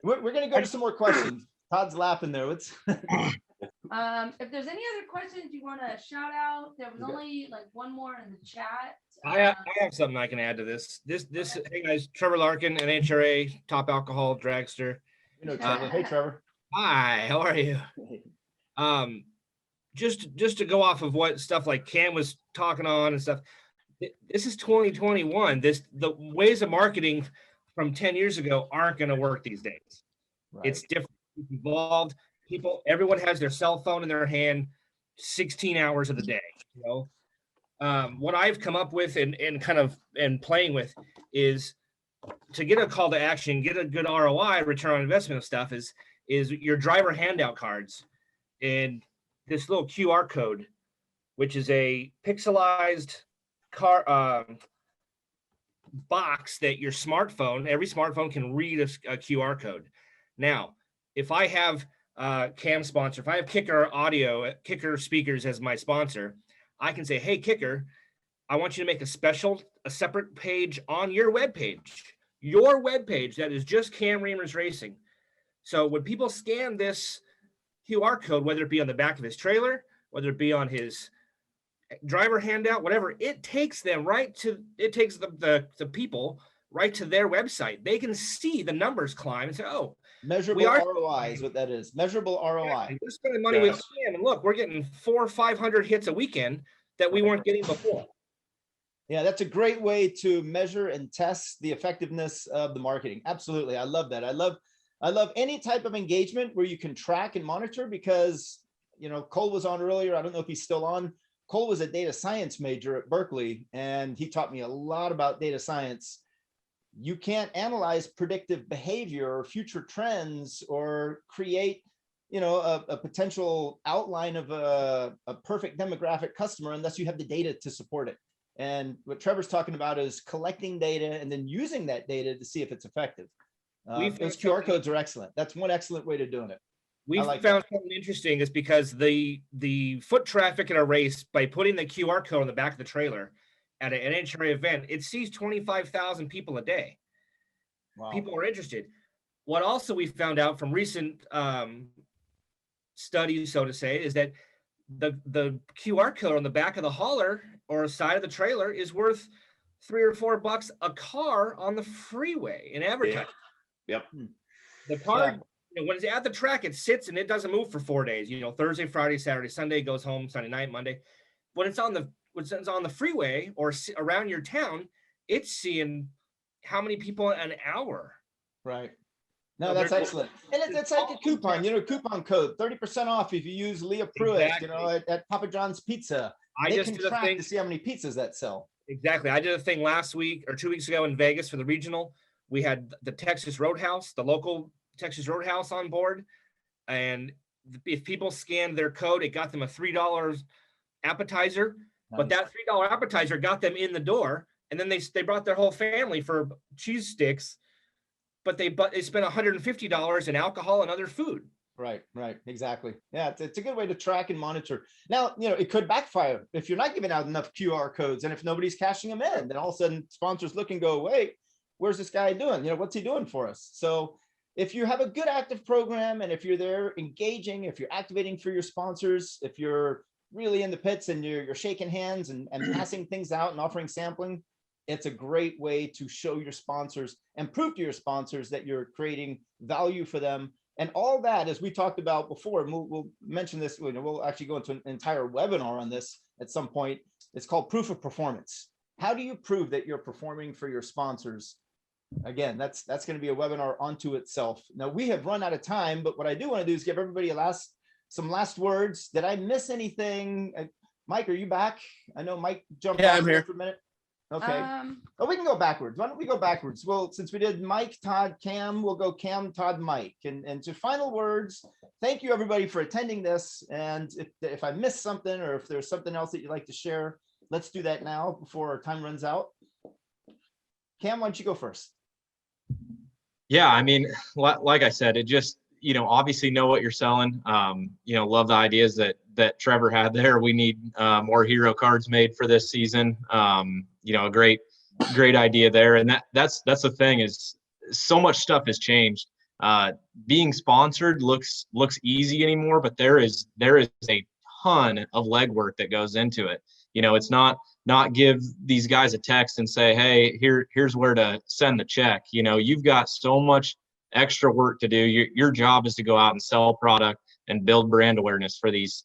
we're gonna go to some more questions. Todd's laughing there. Let's If there's any other questions you want to shout out, there was Okay. only like one more in the chat. I have something I can add to this. Hey guys, Trevor Larkin, NHRA, top alcohol dragster. Trevor. Hey, Trevor. Hi, how are you? Just to go off of what stuff like Cam was talking on and stuff. This is 2021. The ways of marketing from 10 years ago aren't going to work these days. Right. It's different, it's evolved. Everyone has their cell phone in their hand 16 hours of the day. What I've come up with and playing with is to get a call to action, get a good ROI, return on investment of stuff is your driver handout cards and this little QR code, which is a pixelized car box that your smartphone, every smartphone can read a QR code. Now, if I have Cam sponsor, if I have Kicker speakers as my sponsor, I can say, hey, Kicker, I want you to make a separate page on your webpage that is just Cam Reamers Racing. So when people scan this QR code, whether it be on the back of his trailer, whether it be on his driver handout, whatever, it takes them the people right to their website. They can see the numbers climb and say, oh, Measurable ROI is what that is. Measurable ROI. we're spending money with Cam, and look, we're getting 400 or 500 hits a weekend that we weren't getting before. Yeah, that's a great way to measure and test the effectiveness of the marketing. Absolutely. I love that. I love any type of engagement where you can track and monitor because, Cole was on earlier. I don't know if he's still on. Cole was a data science major at Berkeley, and he taught me a lot about data science. You can't analyze predictive behavior or future trends or create, a potential outline of a perfect demographic customer unless you have the data to support it. And what Trevor's talking about is collecting data and then using that data to see if it's effective. Those QR codes are excellent. That's one excellent way to doing it. We found something interesting is because the foot traffic in a race, by putting the QR code on the back of the trailer at an NHRA event, it sees 25,000 people a day. Wow. People are interested. What also we found out from recent studies, so to say, is that the QR code on the back of the hauler or side of the trailer is worth $3 or $4 a car on the freeway in advertising. Yep. The car, when it's at the track, it sits and it doesn't move for 4 days. Thursday, Friday, Saturday, Sunday, goes home, Sunday night, Monday. When it's on the freeway or around your town, it's seeing how many people an hour. Right. No, that's excellent. And it's like a coupon, coupon code, 30% off if you use Leah Pruitt, Exactly. at Papa John's Pizza. I They just can did a track thing. to see how many pizzas that sell. Exactly. I did a thing last week or 2 weeks ago in Vegas for the regional. We had the Texas Roadhouse, the local Texas Roadhouse on board. And if people scanned their code, it got them a $3 appetizer. But that $3 appetizer got them in the door. And then they brought their whole family for cheese sticks. But they spent $150 in alcohol and other food. Right, exactly. Yeah, it's a good way to track and monitor. Now, it could backfire if you're not giving out enough QR codes and if nobody's cashing them in, then all of a sudden sponsors look and go, wait, where's this guy doing? What's he doing for us? So if you have a good active program and if you're there engaging, if you're activating for your sponsors, if you're really in the pits and you're shaking hands and passing things out and offering sampling, it's a great way to show your sponsors and prove to your sponsors that you're creating value for them And all that, as we talked about before, and we'll mention this, we'll actually go into an entire webinar on this at some point. It's called proof of performance. How do you prove that you're performing for your sponsors? Again, that's going to be a webinar unto itself. Now we have run out of time, but what I do want to do is give everybody some last words. Did I miss anything? Mike, are you back? I know Mike jumped Yeah, off I'm there here. for a minute. Okay. Um, Oh, we can go backwards. Why don't we go backwards? Well, since we did Mike, Todd, Cam, we'll go Cam, Todd, Mike. And to final words, thank you everybody for attending this. And if I missed something or if there's something else that you'd like to share, let's do that now before our time runs out. Cam, why don't you go first? Yeah, I mean, like I said, it just, obviously know what you're selling. Love the ideas that Trevor had there. We need more hero cards made for this season. A great idea there. And that's the thing, is so much stuff has changed. Being sponsored looks easy anymore, but there is a ton of legwork that goes into it. It's not give these guys a text and say, hey, here's where to send the check. You've got so much extra work to do. Your job is to go out and sell product and build brand awareness for these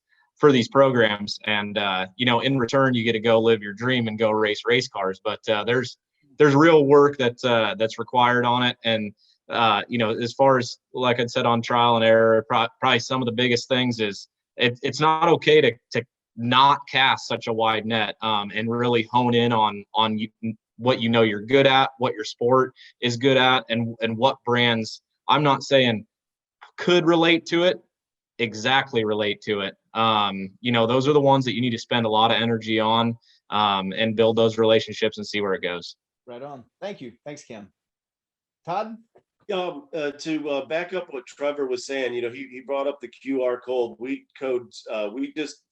programs. And, in return, you get to go live your dream and go race cars. But there's real work that's required on it. And, as far as, like I said, on trial and error, probably some of the biggest things is it's not okay to not cast such a wide net, and really hone in on what you're good at, what your sport is good at, and what brands, I'm not saying could relate to it, exactly relate to it. Those are the ones that you need to spend a lot of energy on, and build those relationships and see where it goes. Right on. Thank you. Thanks, Cam. Todd? To back up what Trevor was saying, he brought up the QR codes. We just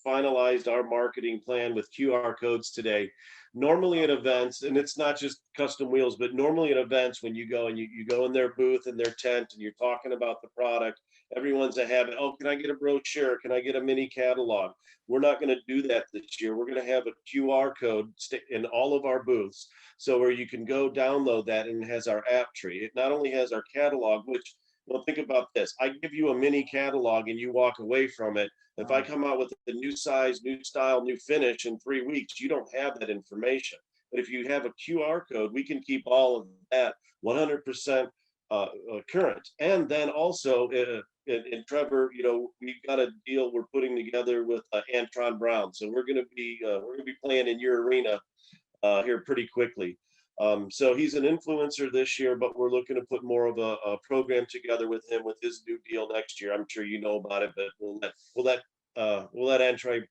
finalized our marketing plan with QR codes today. Normally at events, and it's not just Custom Wheels, but normally at events, when you go and you go in their booth, in their tent, and you're talking about the product, everyone's a habit. Oh, can I get a brochure? Can I get a mini catalog? We're not going to do that this year. We're going to have a QR code in all of our booths, so where you can go download that, and it has our app tree. It not only has our catalog, which, well, think about this. I give you a mini catalog and you walk away from it. If I come out with a new size, new style, new finish in 3 weeks, you don't have that information. But if you have a QR code, we can keep all of that 100% current. And then also, and Trevor, we've got a deal we're putting together with Antron Brown. So we're going to be playing in your arena here pretty quickly. So he's an influencer this year, but we're looking to put more of a program together with him with his new deal next year. I'm sure you know about it, but we'll let Antron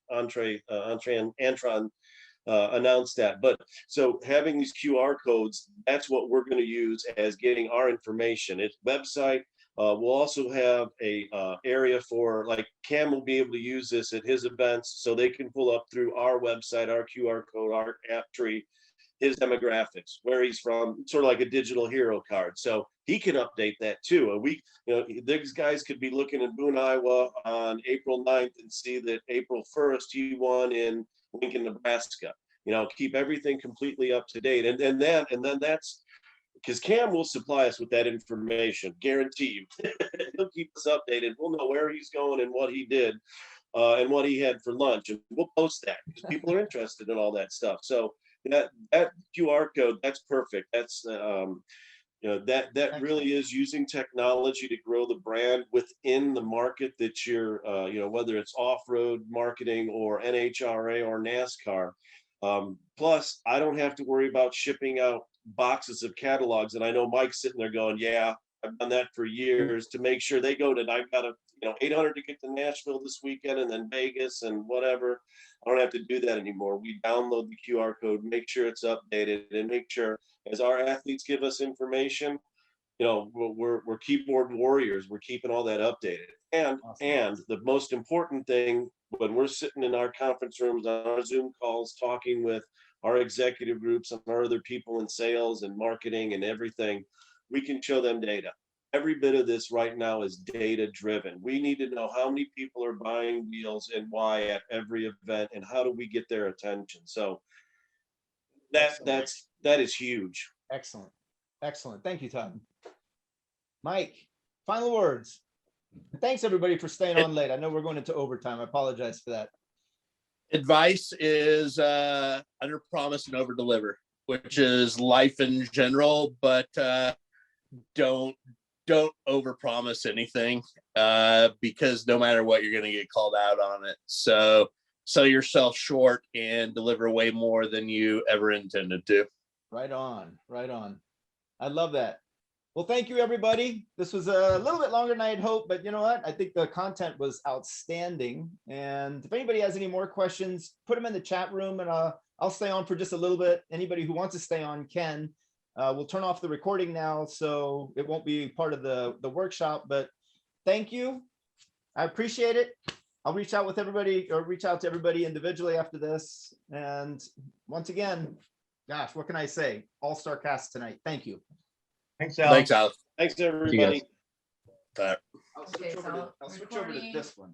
announce that. But so having these QR codes, that's what we're going to use as getting our information. It's website. We'll also have a area for, like, Cam will be able to use this at his events, so they can pull up through our website, our QR code, our app tree, his demographics, where he's from, sort of like a digital hero card. So he can update that too. These guys could be looking in Boone, Iowa on April 9th and see that April 1st he won in Lincoln, Nebraska. Keep everything completely up to date. And then that's because Cam will supply us with that information, guarantee you. He'll keep us updated. We'll know where he's going and what he did. And what he had for lunch, and we'll post that because people are interested in all that stuff. So that QR code, that's perfect. That's that really is using technology to grow the brand within the market that you're whether it's off-road marketing or NHRA or NASCAR. Plus, I don't have to worry about shipping out boxes of catalogs, and I know Mike's sitting there going, yeah, I've done that for years, to make sure they go to, I've got 800 to get to Nashville this weekend and then Vegas and whatever. I don't have to do that anymore. We download the QR code, make sure it's updated, and make sure as our athletes give us information, we're keyboard warriors. We're keeping all that updated. And Awesome. And the most important thing, when we're sitting in our conference rooms, on our Zoom calls, talking with our executive groups and our other people in sales and marketing and everything, we can show them data. Every bit of this right now is data driven. We need to know how many people are buying wheels and why at every event, and how do we get their attention. So that is huge. Excellent. Thank you, Todd. Mike, Final words. Thanks, everybody, for staying It- on late. I know we're going into overtime. I apologize for that. Advice is under promise and over deliver, which is life in general, but don't over promise anything because no matter what, you're going to get called out on it. So sell yourself short and deliver way more than you ever intended to. Right on, right on. I love that. Well, thank you, everybody. This was a little bit longer than I had hoped, but you know what? I think the content was outstanding. And if anybody has any more questions, put them in the chat room and I'll stay on for just a little bit. Anybody who wants to stay on can. We'll turn off the recording now, so it won't be part of the workshop, but thank you. I appreciate it. I'll reach out with everybody or reach out to everybody individually after this. And once again, gosh, what can I say? All-star cast tonight. Thank you. Thanks, Al. Thanks, Alex. Thanks, everybody. Bye. I'll Okay, switch so over to this one.